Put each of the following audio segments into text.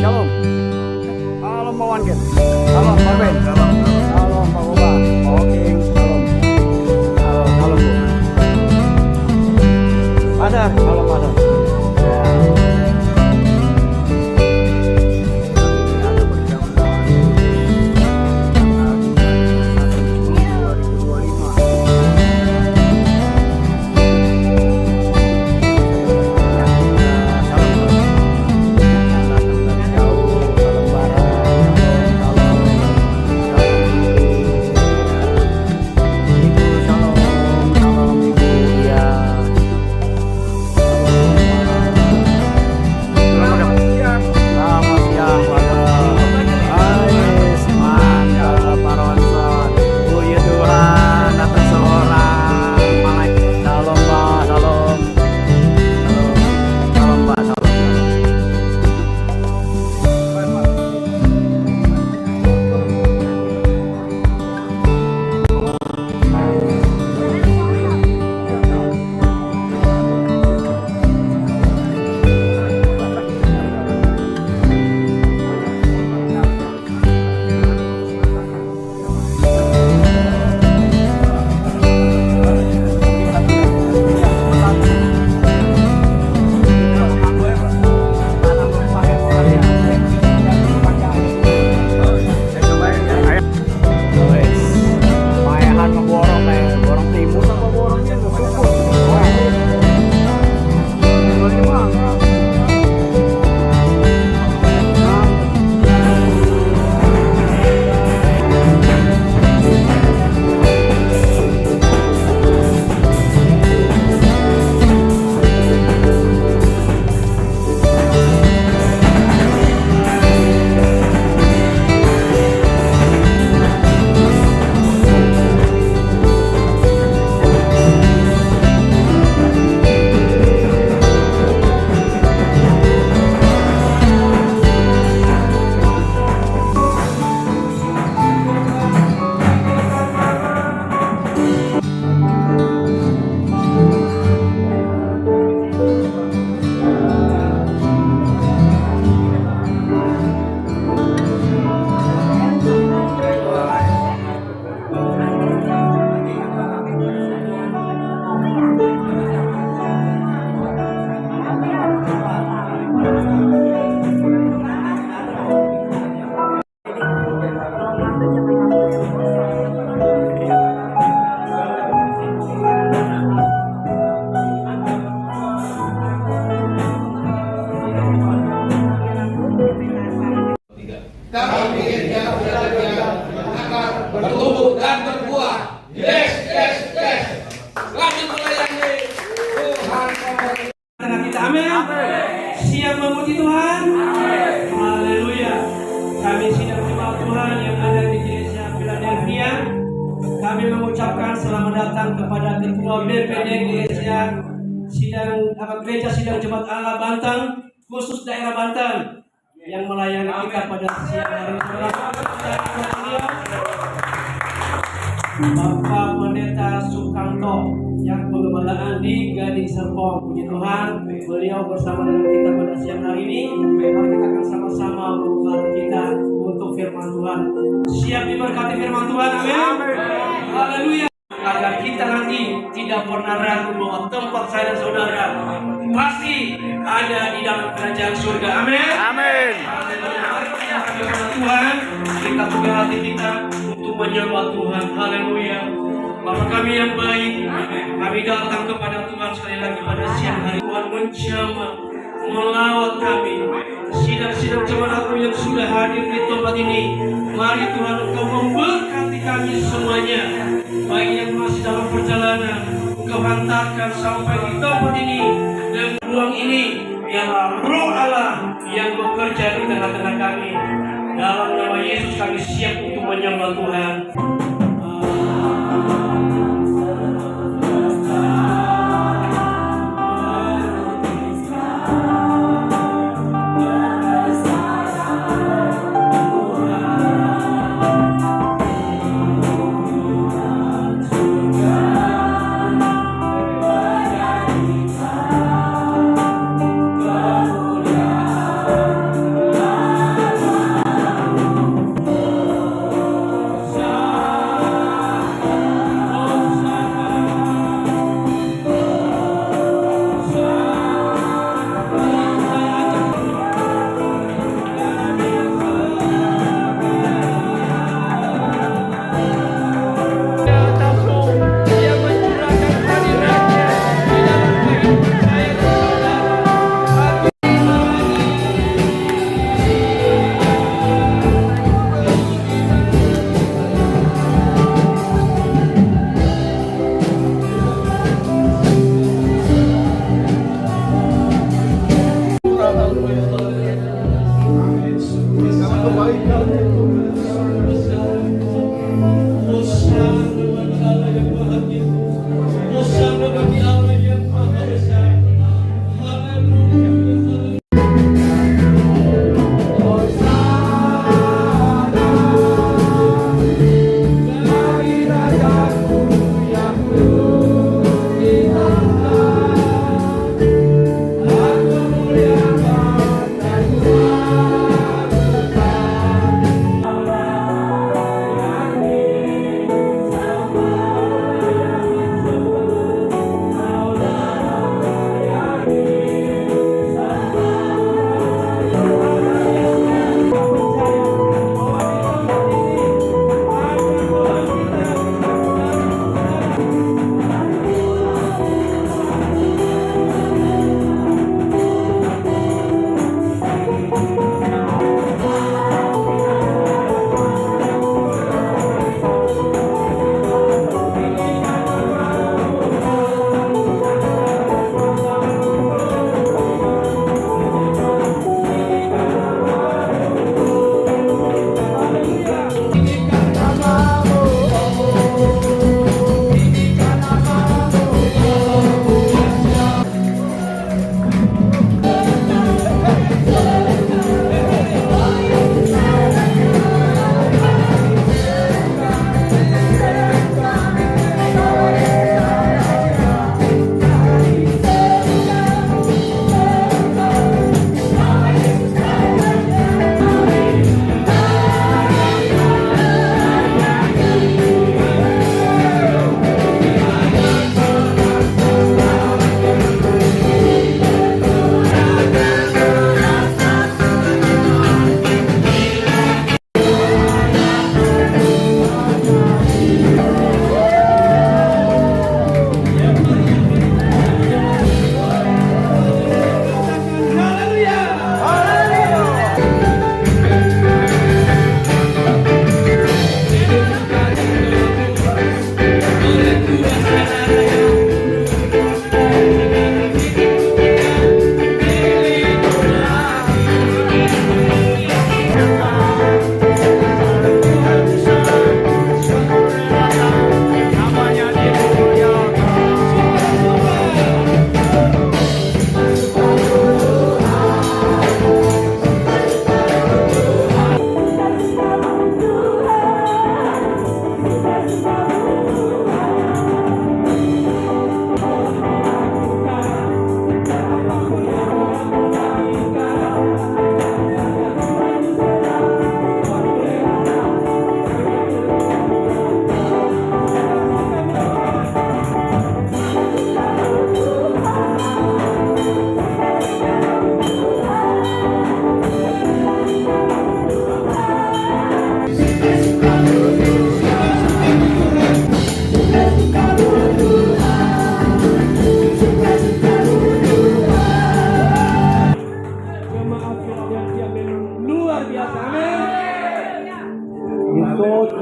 Shalom. Shalom Pak Wangen. Shalom Pak Ben. Shalom Pak Boba. Oke, shalom. Shalom Bu. Pasar, shalom pasar. Kami ingin jalan-jalan akan bertumbuh dan berbuah. Yes, yes, yes. Lanjut melayani Tuhan. Karena kita amin. Siap memuji Tuhan. Haleluya. Kami sidang jemaat Tuhan yang ada di gereja Philadelphia. Kami mengucapkan selamat datang kepada Ketua BPD Gereja Sidang Jemaat Allah Banten, khusus daerah Banten, yang melayani kita pada siang hari ini. Bapak Pendeta Sukanto yang pengembalaan di Gading Serpong. Puji Tuhan, beliau bersama dengan kita pada siang hari ini. Mari kita akan sama-sama membuka hati kita untuk firman Tuhan. Siap diberkati firman Tuhan, amin. Haleluya. Agar kita nanti tidak pernah ragu bahwa tempat saya dan saudara pasti ada di dalam kerajaan surga, amin. Amin. Tuhan, kita buka hati kita untuk menyembah Tuhan. Haleluya. Bapa kami yang baik, kami datang kepada Tuhan sekali lagi pada siang hari. Tuhan menjamah, melawat kami. Sidang-sidang jemaatku yang sudah hadir di tempat ini, mari Tuhan Engkau memberkati kami semuanya. Baik yang masih dalam perjalanan, Engkau hantarkan sampai di tempat ini dan ruang ini. Biarlah Roh Allah yang bekerja di tengah-tengah kami. Dalam nama Yesus kami siap untuk menyembah Tuhan.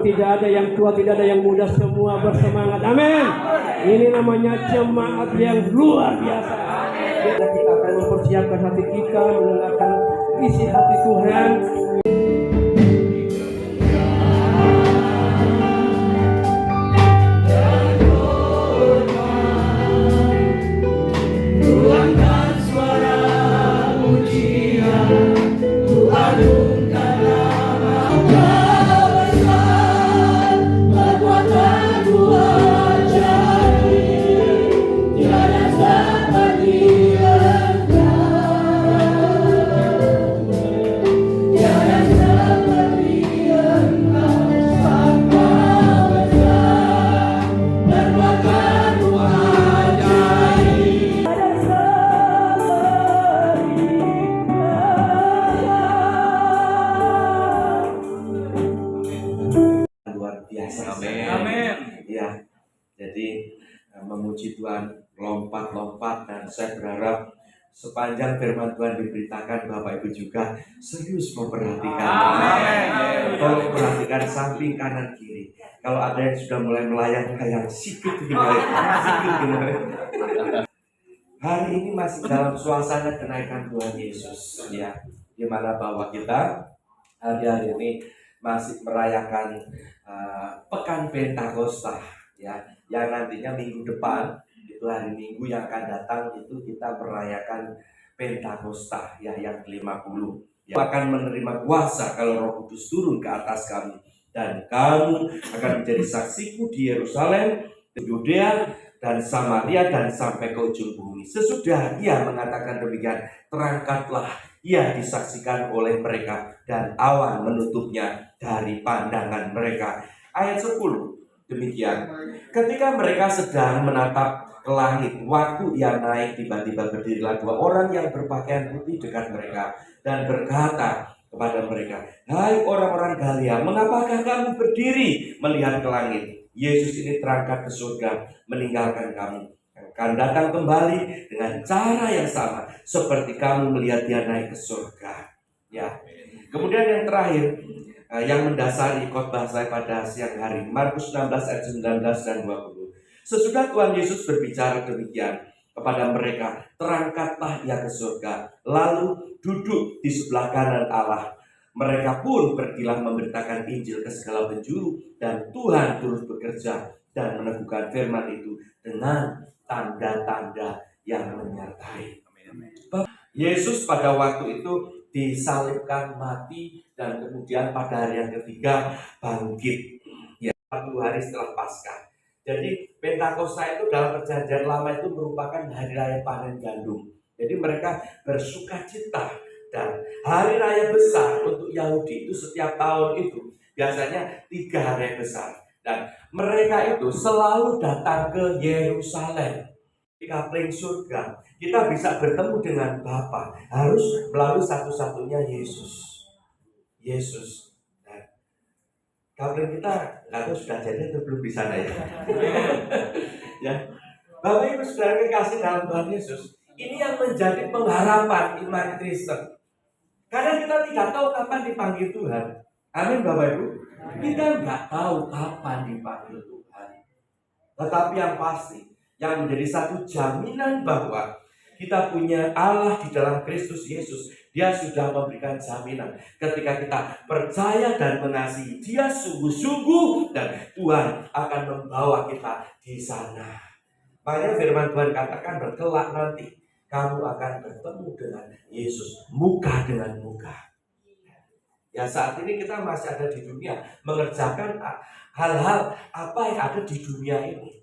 tidak ada yang tua, tidak ada yang muda, semua bersemangat. Amin. Ini namanya jemaat yang luar biasa. Kita akan mempersiapkan hati kita, mendengarkan isi hati Tuhan. Luar biasa. Amin. Ya, jadi memuji Tuhan, lompat-lompat, dan saya berharap sepanjang firman Tuhan diberitakan, Bapak Ibu juga serius memperhatikan. Amin. Tolong perhatikan samping kanan kiri. Kalau ada yang sudah mulai melayang-layang, sikit dimulai. Hari ini masih dalam suasana kenaikan Tuhan Yesus, ya, di mana bahwa kita hari-hari ini masih merayakan Pekan Pentakosta, ya, yang nantinya minggu depan itu hari Minggu yang akan datang itu kita merayakan Pentakosta, ya, yang ke-50. Ya, akan menerima kuasa kalau Roh Kudus turun ke atas kamu, dan kamu akan menjadi saksiku di Yerusalem, di Yudea dan Samaria, dan sampai ke ujung bumi. Sesudah ia mengatakan demikian, terangkatlah ia disaksikan oleh mereka, dan awan menutupnya dari pandangan mereka. Ayat 10 demikian, ketika mereka sedang menatap ke langit, waktu ia naik, tiba-tiba berdirilah dua orang yang berpakaian putih dekat mereka, dan berkata kepada mereka, hai orang-orang Galilea, mengapakah kamu berdiri melihat ke langit? Yesus ini terangkat ke surga, meninggalkan kamu, akan datang kembali dengan cara yang sama seperti kamu melihat dia naik ke surga. Ya. Kemudian yang terakhir, yang mendasari khotbah saya pada siang hari, Markus 16 ayat 19 dan 20. Sesudah Tuhan Yesus berbicara demikian kepada mereka, terangkatlah ia ke surga, lalu duduk di sebelah kanan Allah. Mereka pun pergilah memberitakan Injil ke segala penjuru, dan Tuhan terus bekerja dan meneguhkan firman itu dengan tanda-tanda yang menyertai. Yesus pada waktu itu disalibkan, mati, dan kemudian pada hari yang ketiga bangkit, ya, 1 hari setelah Paskah. Jadi Pentakosta itu dalam perjanjian lama itu merupakan hari raya panen gandum. Jadi mereka bersuka cita, dan hari raya besar untuk Yahudi itu setiap tahun itu biasanya 3 hari besar, dan mereka itu selalu datang ke Yerusalem. Di kapling surga kita bisa bertemu dengan Bapa harus melalui satu-satunya Yesus. Nah, kapling kita nggak tahu sudah jadi atau belum di sana, ya. Ya, Bapak Ibu Saudara kekasih dalam Tuhan Yesus, ini yang menjadi pengharapan iman Kristen. Karena kita tidak tahu kapan dipanggil Tuhan. Amin, Bapak Ibu. Kita nggak tahu kapan dipanggil Tuhan. Tetapi yang pasti, yang menjadi satu jaminan bahwa kita punya Allah di dalam Kristus Yesus, Dia sudah memberikan jaminan ketika kita percaya dan mengasihi Dia sungguh-sungguh, dan Tuhan akan membawa kita di sana. Makanya firman Tuhan katakan, berkelak nanti kamu akan bertemu dengan Yesus muka dengan muka. Ya, saat ini kita masih ada di dunia mengerjakan hal-hal apa yang ada di dunia ini.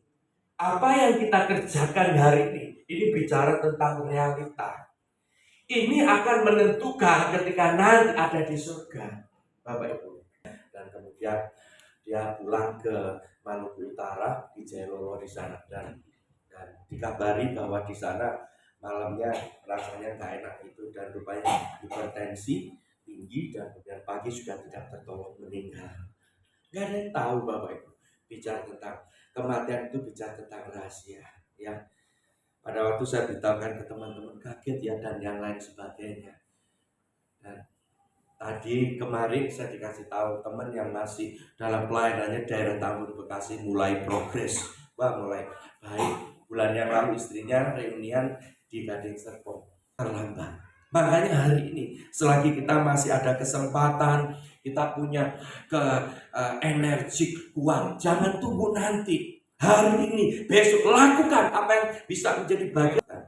Apa yang kita kerjakan hari ini bicara tentang realita. Ini akan menentukan ketika nanti ada di surga, Bapak Ibu. Dan kemudian dia pulang ke Maluku Utara, di Jailolo di sana, dan dikabari bahwa di sana malamnya rasanya nggak enak itu, dan rupanya hipertensi tinggi, dan kemudian pagi sudah tidak tertolong, meninggal. Nggak ada yang tahu, Bapak Ibu. Bicara tentang kematian itu bicara tentang rahasia, ya. Pada waktu saya beritahukan ke teman-teman, kaget ya, dan yang lain sebagainya. Dan Tadi kemarin saya dikasih tahu teman yang masih dalam pelayanannya daerah Tambun Bekasi mulai progres, wah mulai baik. Bulan yang lalu istrinya reunian di Gading Serpong terlambat. Makanya hari ini selagi kita masih ada kesempatan, kita punya energi kuat, jangan tunggu nanti. Hari ini, besok lakukan apa yang bisa menjadi bagian.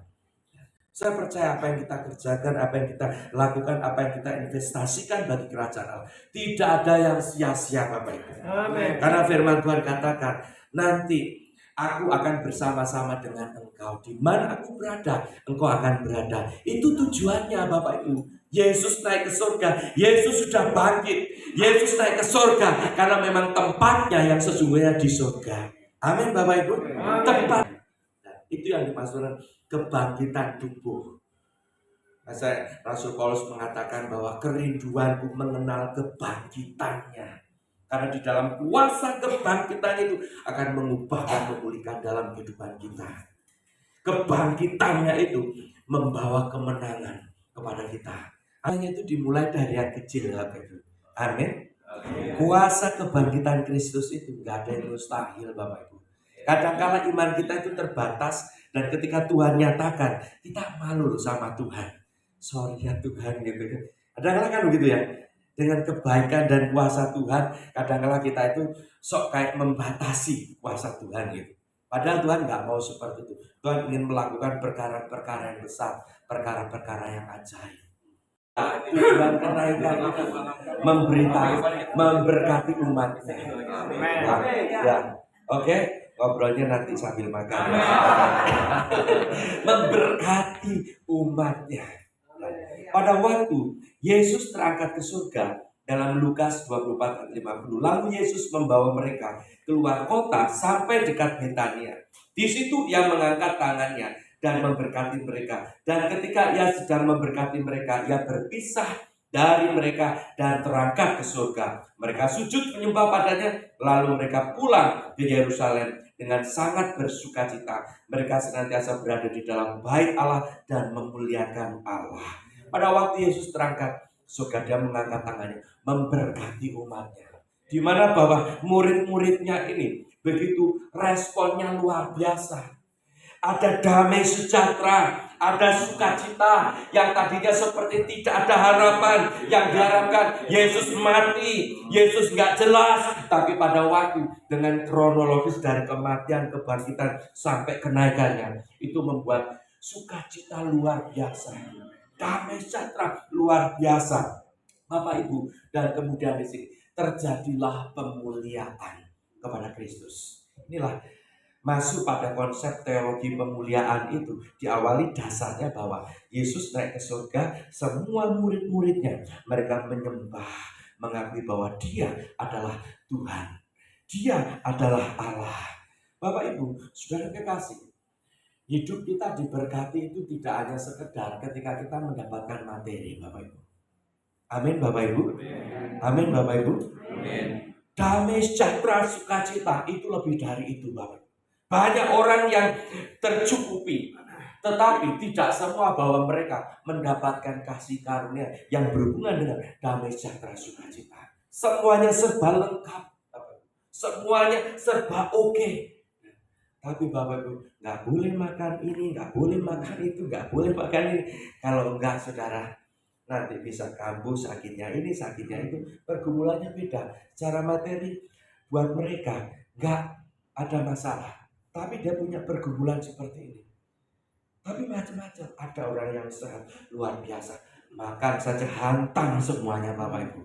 Saya percaya apa yang kita kerjakan, apa yang kita lakukan, apa yang kita investasikan bagi kerajaan Allah, tidak ada yang sia-sia, Bapak Ibu. Amin. Karena firman Tuhan katakan, nanti aku akan bersama-sama dengan engkau. Di mana aku berada, engkau akan berada. Itu tujuannya, Bapak Ibu. Yesus naik ke surga, Yesus sudah bangkit, Yesus naik ke surga karena memang tempatnya yang sesungguhnya di surga. Amin, Bapak Ibu. Tempat. Nah, itu yang dimaksudkan kebangkitan tubuh. Rasul Paulus mengatakan bahwa kerinduanku mengenal kebangkitannya. Karena di dalam kuasa kebangkitan itu akan mengubah dan memulihkan dalam kehidupan kita. Kebangkitannya itu membawa kemenangan kepada kita. Hanya itu dimulai dari yang kecil, Bapak Ibu. Amin. Kuasa kebangkitan Kristus itu nggak ada yang mustahil, Bapak Ibu. Kadang-kala iman kita itu terbatas, dan ketika Tuhan nyatakan, kita malu sama Tuhan. Sorry ya Tuhan, gitu kan. Kadang-kala kan begitu ya. Dengan kebaikan dan kuasa Tuhan, kadang-kala kita itu sok kayak membatasi kuasa Tuhan gitu. Padahal Tuhan nggak mau seperti itu. Tuhan ingin melakukan perkara-perkara yang besar, perkara-perkara yang ajaib. Tuhan kenaikan itu memberkati umatnya. Ya, oke. Ngobrolnya nanti sambil makan. Memberkati umatnya. Pada waktu Yesus terangkat ke surga dalam Lukas 24:50, lalu Yesus membawa mereka keluar kota sampai dekat Betania. Di situ ia mengangkat tangannya dan memberkati mereka. Dan ketika ia sedang memberkati mereka, ia berpisah dari mereka dan terangkat ke surga. Mereka sujud menyembah padanya, lalu mereka pulang ke Yerusalem dengan sangat bersukacita. Mereka senantiasa berada di dalam bait Allah dan memuliakan Allah. Pada waktu Yesus terangkat surga, dia mengangkat tangannya, memberkati umatnya. Di mana bahwa murid-muridnya ini begitu responnya luar biasa. Ada damai sejahtera, ada sukacita yang tadinya seperti tidak ada harapan. Yang diharapkan Yesus mati, Yesus nggak jelas. Tapi pada waktu dengan kronologis dari kematian, kebangkitan sampai kenaikannya, itu membuat sukacita luar biasa, damai sejahtera luar biasa, Bapak Ibu. Dan kemudian di sini terjadilah pemuliaan kepada Kristus. Inilah masuk pada konsep teologi pemuliaan itu. Diawali dasarnya bahwa Yesus naik ke surga, semua murid-muridnya mereka menyembah, mengakui bahwa dia adalah Tuhan, dia adalah Allah. Bapak Ibu, saudara kekasih, hidup kita diberkati itu tidak hanya sekedar ketika kita mendapatkan materi, Bapak Ibu. Amin, Bapak Ibu. Amin, Bapak Ibu. Amin. Damai sejahtera sukacita itu lebih dari itu, Bapak. Banyak orang yang tercukupi, tetapi tidak semua bahwa mereka mendapatkan kasih karunia yang berhubungan dengan damai sejahtera sukacita. Semuanya serba lengkap, semuanya serba oke. Tapi Bapak Ibu, nggak boleh makan ini, nggak boleh makan itu, nggak boleh makan ini. Kalau enggak, saudara, nanti bisa kambuh, sakitnya ini, sakitnya itu. Pergumulannya beda. Secara materi buat mereka nggak ada masalah, tapi dia punya pergumulan seperti ini. Tapi macam-macam. Ada orang yang sehat luar biasa, makan saja hantam semuanya, Bapak Ibu.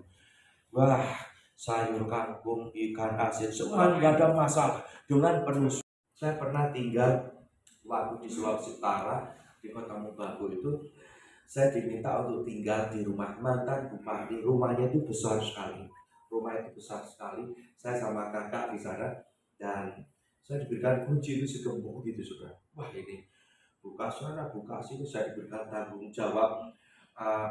Wah, sayur kangkung, ikan asin, semua nggak ada masalah dengan penuh. Saya pernah tinggal waktu di Sulawesi Utara, di Kota Mobagu itu. Saya diminta untuk tinggal di rumah mantan bupati. Rumahnya itu besar sekali. Rumah itu besar sekali. Saya sama kakak di sana, dan saya diberikan kunci itu segembok gitu, saudara. Wah, ini buka sana, buka sini. Saya diberikan tanggung jawab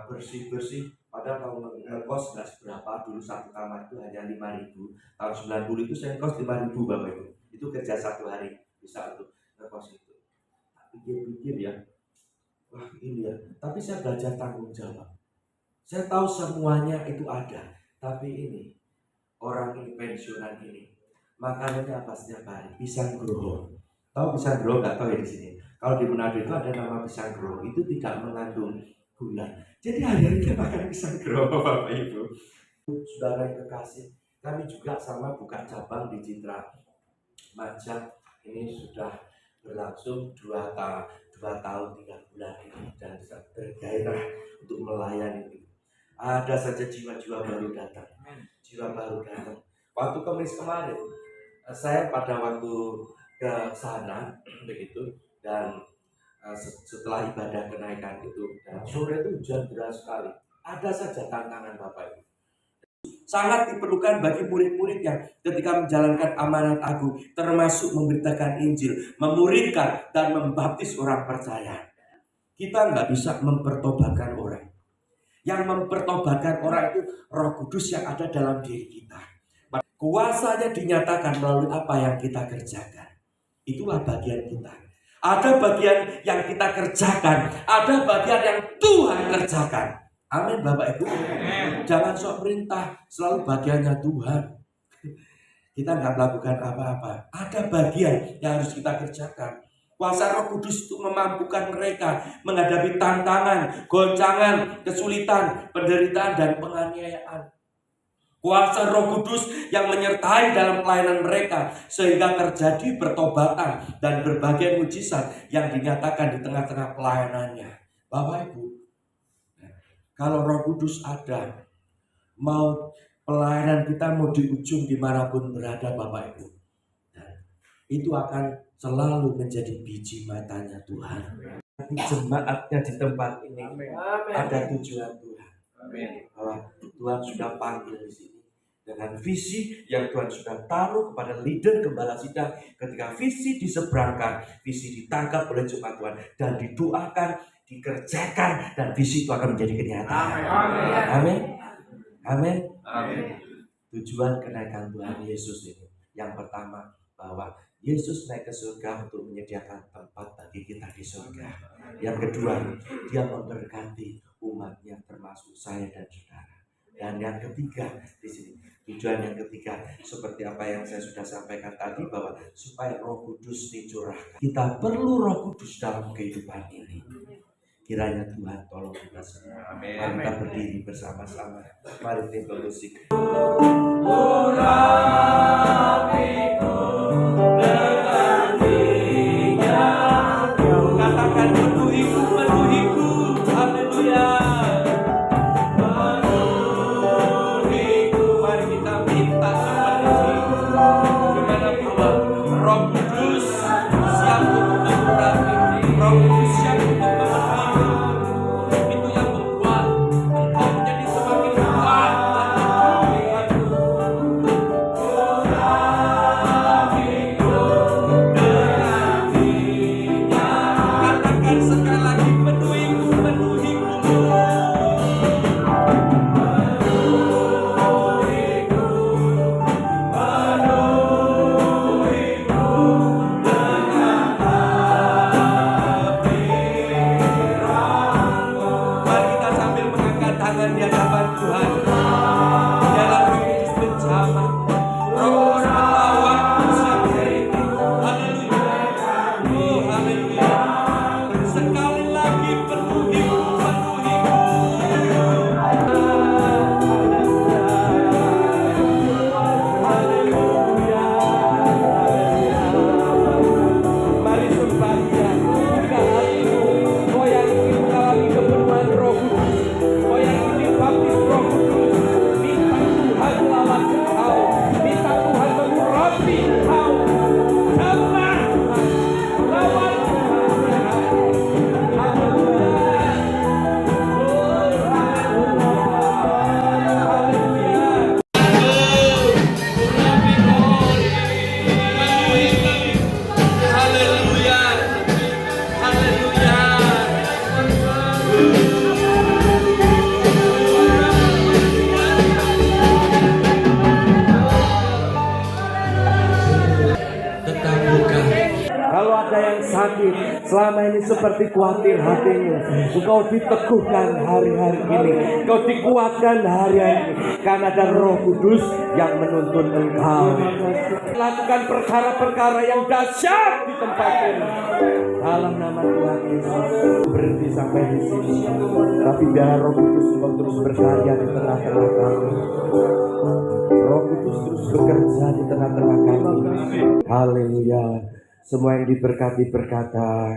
bersih-bersih. Padahal kalau ngekos nggak seberapa. Dulu satu kamar itu hanya 5.000. Tahun 90 itu saya ngekos 5.000, Bapak Ibu. Itu kerja satu hari bisa untuk ngekos itu. Pikir-pikir ya, wah ini ya. Tapi saya belajar tanggung jawab. Saya tahu semuanya itu ada, tapi ini orang ini pensiunan ini makanannya apa setiap hari? Pisang groho. Tahu pisang groho? Nggak tahu ya di sini. Kalau di Manado itu ada nama pisang groho, itu tidak mengandung gula. Jadi hari-hari kita makan pisang groho, Bapak Ibu. Saudara yang kekasih, kami juga sama buka cabang di Citra Majak. Ini sudah berlangsung 2 tahun 3 bulan ini dan bergairah untuk melayani ini. Ada saja jiwa-jiwa baru datang. Jiwa baru datang. Waktu Kamis kemarin, saya pada waktu ke sana begitu, dan setelah ibadah kenaikan itu, dan sore itu hujan deras sekali. Ada saja tantangan Bapak Ibu. Sangat diperlukan bagi murid-murid yang ketika menjalankan amanat agung, termasuk memberitakan Injil, memuridkan dan membaptis orang percaya. Kita nggak bisa mempertobatkan orang. Yang mempertobatkan orang itu Roh Kudus yang ada dalam diri kita. Kuasanya dinyatakan melalui apa yang kita kerjakan. Itulah bagian kita. Ada bagian yang kita kerjakan, ada bagian yang Tuhan kerjakan. Amin Bapak Ibu. Jangan sok perintah, selalu bagiannya Tuhan. Kita nggak melakukan apa-apa. Ada bagian yang harus kita kerjakan. Kuasa Roh Kudus untuk memampukan mereka menghadapi tantangan, goncangan, kesulitan, penderitaan, dan penganiayaan. Kuasa Roh Kudus yang menyertai dalam pelayanan mereka sehingga terjadi pertobatan dan berbagai mujizat yang dinyatakan di tengah-tengah pelayanannya. Bapak Ibu, kalau Roh Kudus ada, mau pelayanan kita mau di ujung dimanapun berada Bapak Ibu, itu akan selalu menjadi biji matanya Tuhan. Jemaatnya di tempat ini ada tujuan Tuhan. Bahwa Tuhan sudah panggil di sini dengan visi yang Tuhan sudah taruh kepada leader gembala sidang. Ketika visi diseberangkan, visi ditangkap oleh jemaat Tuhan dan didoakan, dikerjakan, dan visi itu akan menjadi kenyataan. Amin. Amin. Amin. Tujuan kenaikan Tuhan Yesus ini, yang pertama bahwa Yesus naik ke surga untuk menyediakan tempat bagi kita di surga. Yang kedua, Dia memberkati umatnya termasuk saya dan saudara. Dan yang ketiga di sini, tujuan yang ketiga seperti apa yang saya sudah sampaikan tadi, bahwa supaya Roh Kudus dicurahkan. Kita perlu Roh Kudus dalam kehidupan ini. Kiranya Tuhan tolong kita semua. Mari kita berdiri bersama-sama. Mari kita musik. Katakan penuhiku, penuhiku, haleluya. Penuhiku, mari kita minta seperti ini. Dimana bahwa Roh Kudus siap untuk memberkati, Roh Kudus siap untuk memenuhi. Itu yang membuat engkau menjadi semakin kuat dan katakan sekali lagi, penuhiku, penuhiku. Mari kita sambil mengangkat tangan di hadapan Tuhan. Dalam Roh Kudus menjamah, Roh Kudus melawat siang hari ini. Haleluya. Oh, haleluya. Sekali lagi penuhiku, penuhiku. Haleluya. Mari sembah Dia. Buka hatimu. Kau yang ingin mengalami kepenuhan Roh Kudus, kau yang ingin dibaptis Roh Kudus, selama ini seperti khawatir hatimu, engkau diteguhkan hari-hari ini, engkau dikuatkan hari-hari ini, karena ada Roh Kudus yang menuntun engkau lakukan perkara-perkara yang dahsyat di tempat ini. Dalam nama Tuhan Yesus, berhenti sampai di sini. Tapi biar Roh Kudus engkau terus berkarya di tengah-tengah kami. Roh Kudus terus bekerja di tengah-tengah kami. Haleluya. Semua yang diberkati berkata,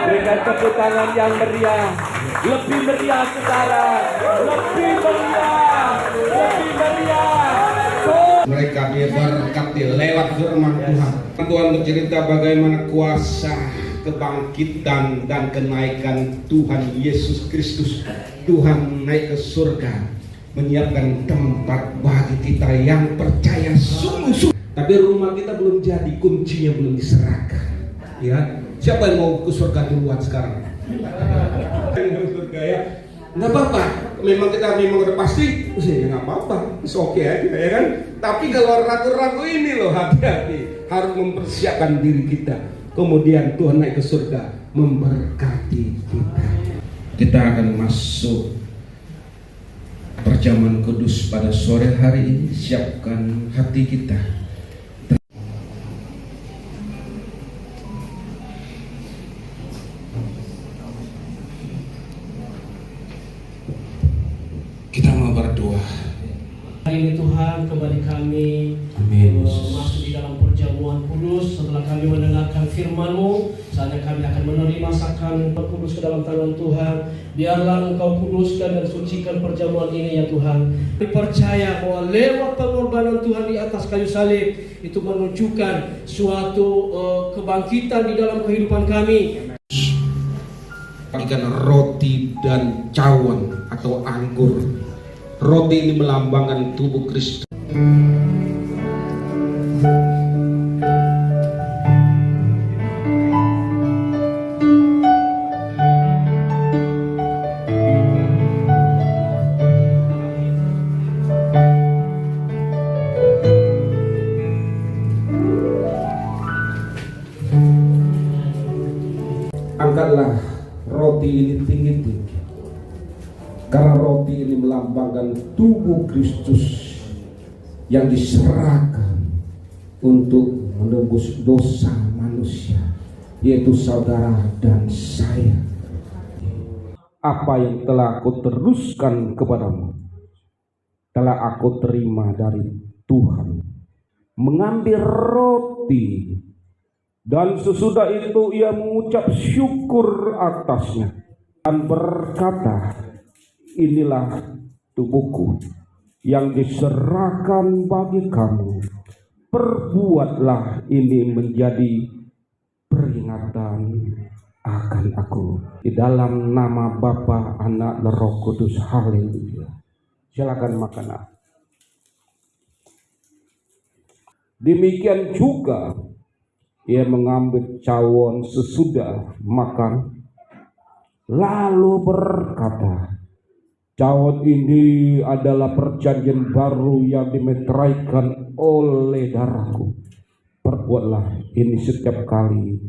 berikan tepuk tangan yang meriah, lebih meriah sekarang, lebih meriah, lebih meriah. Mereka diberkati lewat firman Tuhan. Tuhan bercerita bagaimana kuasa kebangkitan dan kenaikan Tuhan Yesus Kristus. Tuhan naik ke surga, menyiapkan tempat bagi kita yang percaya sungguh-sungguh. Tapi rumah kita belum jadi, kuncinya belum diserahkan. Ya, siapa yang mau ke surga duluan sekarang? Surga ya, nggak apa-apa. Memang kita udah pasti, ya nggak apa-apa, oke aja ya kan. Tapi kalau ragu-ragu ini loh, hati-hati, harus mempersiapkan diri kita. Kemudian Tuhan naik ke surga, memberkati kita. Kita akan masuk perjamuan kudus pada sore hari ini. Siapkan hati kita. Kita mau berdoa. Hari ini Tuhan, kembali kami masuk di dalam perjamuan kudus. Setelah kami mendengarkan firman-Mu, saatnya kami akan menerima sakramen kudus ke dalam tangan Tuhan. Biarlah Engkau kuduskan dan sucikan perjamuan ini ya Tuhan. Kami percaya bahwa lewat pengorbanan Tuhan di atas kayu salib itu menunjukkan suatu kebangkitan di dalam kehidupan kami. Bagikan roti dan cawan atau anggur. Roti ini melambangkan tubuh Kristus. Angkatlah roti ini tinggi-tinggi, karena roti ini melambangkan tubuh Kristus yang diserahkan untuk menebus dosa manusia, yaitu saudara dan saya. Apa yang telah aku teruskan kepadamu telah aku terima dari Tuhan. Mengambil roti, dan sesudah itu ia mengucap syukur atasnya dan berkata, inilah tubuhku yang diserahkan bagi kamu. Perbuatlah ini menjadi peringatan akan aku. Di dalam nama Bapa, Anak, dan Roh Kudus. Haleluya. Silakan makan. Demikian juga ia mengambil cawan sesudah makan, lalu berkata, cawan ini adalah perjanjian baru yang dimeteraikan oleh darahku. Perbuatlah ini setiap kali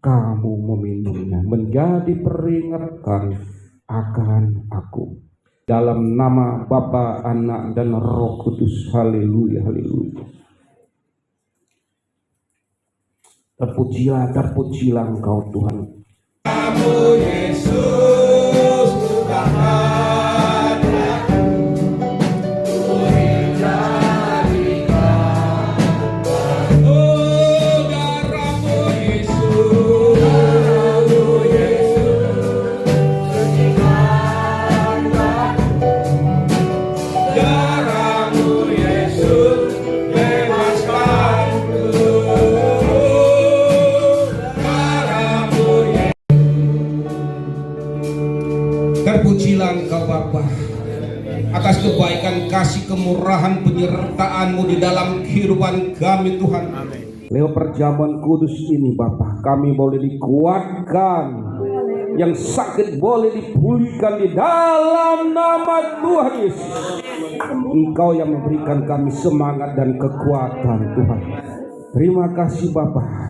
kamu meminumnya, menjadi peringatan akan aku. Dalam nama Bapa, Anak, dan Roh Kudus. Haleluya, haleluya. Terpujilah, terpujilah Engkau Tuhan. Kamu Yesus, Tuhan aku, dijadikan. Oh, darahmu Yesus, darahmu Yesus, sucikan aku. Darahmu Yesus, bebaskanku. Terpujilah Engkau Bapa atas kebaikan, kasih, kemurahan, penyertaan-Mu di dalam kehidupan kami Tuhan. Lewat perjamuan kudus ini Bapa, kami boleh dikuatkan, yang sakit boleh dipulihkan di dalam nama Tuhan Yesus. Engkau yang memberikan kami semangat dan kekuatan Tuhan. Terima kasih Bapa.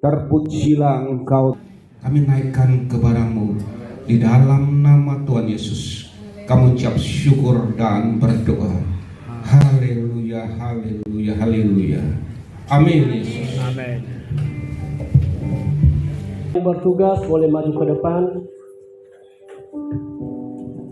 Terpujilah Engkau. kami naikkan kepadamu di dalam nama Tuhan Yesus. Kami ucap syukur dan berdoa. Haleluya, haleluya, haleluya. Amin Yesus. Amin. Bertugas boleh maju ke depan.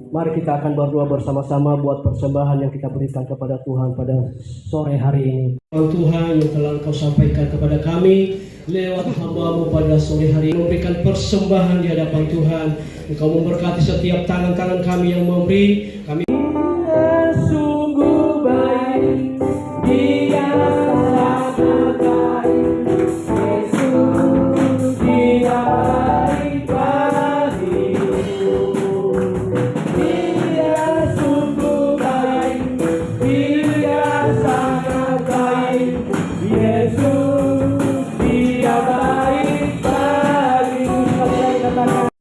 Mari kita akan berdoa bersama-sama buat persembahan yang kita berikan kepada Tuhan pada sore hari ini. Tuhan yang telah Engkau sampaikan kepada kami lewat hamba-Mu pada sore hari ini, memberikan persembahan di hadapan Tuhan. Engkau memberkati setiap tangan-tangan kami yang memberi. Kami sungguh baik, Dia sangat baik, Yesus Dia baik bagiku. Dia sungguh baik, Dia sangat baik, Yesus Dia baik bagiku.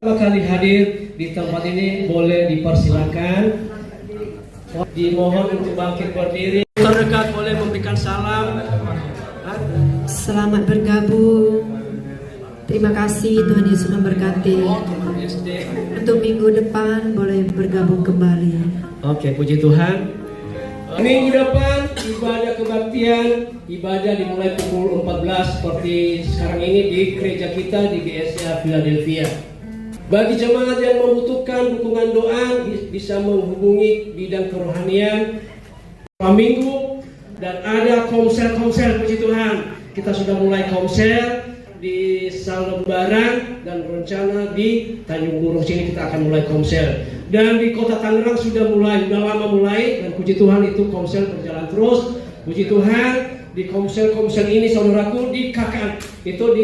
Pertama kali hadir di tempat ini boleh dipersilakan. Dimohon untuk bangkit berdiri. Terdekat boleh memberikan salam. Selamat bergabung. Terima kasih Tuhan Yesus memberkati. Untuk minggu depan boleh bergabung kembali. Oke, puji Tuhan. Minggu depan ibadah kebaktian, ibadah dimulai pukul 14 seperti sekarang ini di gereja kita di GSA Philadelphia. Bagi jemaat yang membutuhkan dukungan doa bisa menghubungi bidang kerohanian minggu, dan ada komsel, puji Tuhan. Kita sudah mulai komsel di Salembaran dan rencana di Tanjung Burung sini kita akan mulai komsel. Dan di Kota Tangerang sudah lama mulai, dan puji Tuhan itu komsel berjalan terus. Puji Tuhan, di komsel ini saudaraku di KKA itu di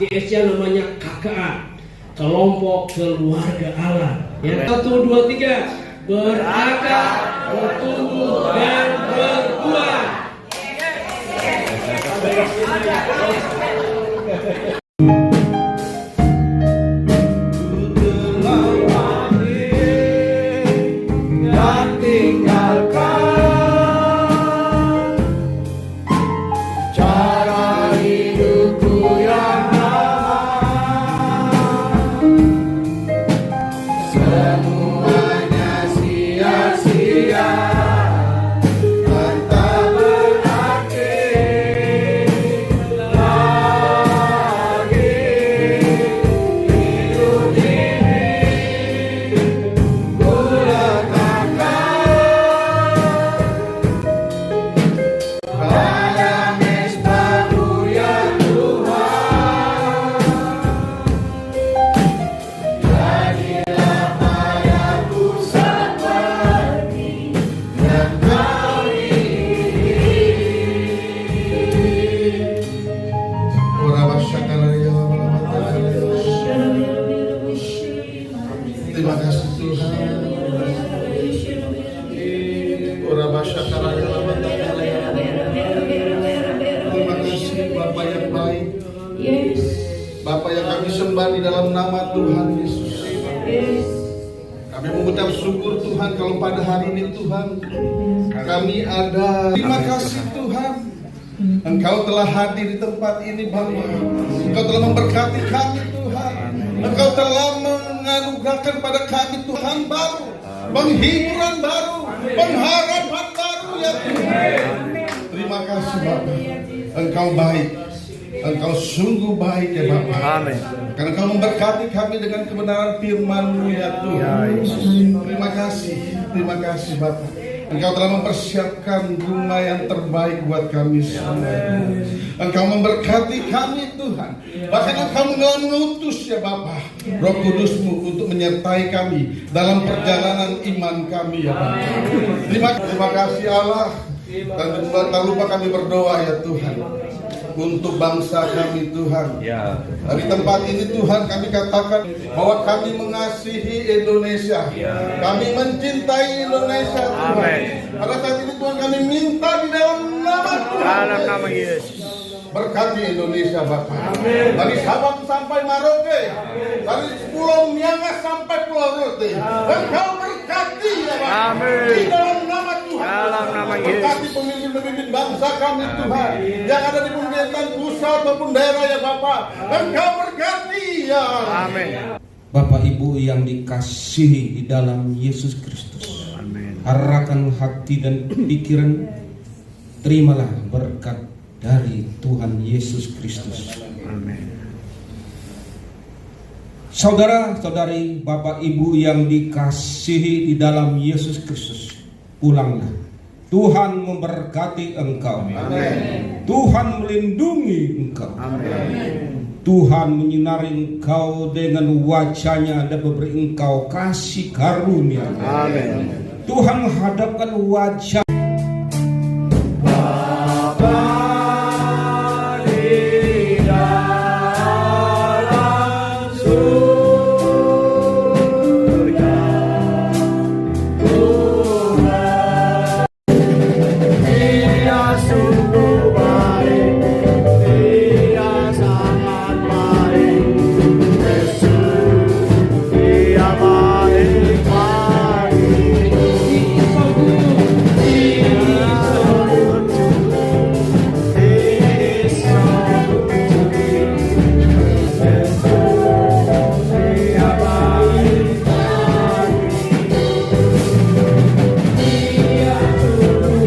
GSA namanya KKA, Kelompok Keluarga Allah. Ya. 1, 2, 3, berakar, bertumbuh dan berbuah. Terima kasih Tuhan. Terima kasih Bapak yang baik, Bapak yang kami sembah di dalam nama Tuhan Yesus. Kami mengucap syukur Tuhan kalau pada hari ini Tuhan kami ada. Terima kasih Tuhan, Engkau telah hadir di tempat ini Bapa. Engkau telah memberkati kami Tuhan. Engkau telah menganugerahkan pada kami Tuhan baru, penghiburan baru, pengharapan baru ya Tuhan. Terima kasih Bapak. Engkau baik, Engkau sungguh baik ya Bapak. Amin. Karena Engkau memberkati kami dengan kebenaran firman-Mu ya Tuhan. Terima kasih Bapak. Engkau telah mempersiapkan rumah yang terbaik buat kami semua. Engkau memberkati kami Tuhan. Bahkan Engkau mengutus ya Bapa Roh Kudus-Mu untuk menyertai kami dalam perjalanan iman kami ya Bapa. Terima kasih Allah. Dan tak lupa kami berdoa ya Tuhan untuk bangsa kami Tuhan. Ya. Dari tempat ini Tuhan kami katakan bahwa kami mengasihi Indonesia. Kami mencintai Indonesia Tuhan. Amin. Pada saat ini Tuhan kami minta di dalam nama Tuhan. Dalam nama Yesus. Berkati Indonesia Bapak. Dari Sabang sampai Merauke. Dari Pulau Miangas sampai Pulau Rote. Engkau berkati berkati ya Bapak. Amin. Di dalam nama Tuhan. Dalam nama Yesus. Berkati pemimpin-pemimpin bangsa kami Tuhan. Yang ada di pemerintahan pusat maupun daerah ya Bapak. Engkau berkati ya. Amin. Bapak Ibu yang dikasihi di dalam Yesus Kristus, arahkan hati dan pikiran, terimalah berkat dari Tuhan Yesus Kristus. Saudara-saudari, Bapak Ibu yang dikasihi di dalam Yesus Kristus, pulanglah. Tuhan memberkati engkau. Tuhan melindungi engkau. Tuhan menyinari engkau dengan wajah-Nya dan memberi engkau kasih karunia. Tuhan menghadapkan wajah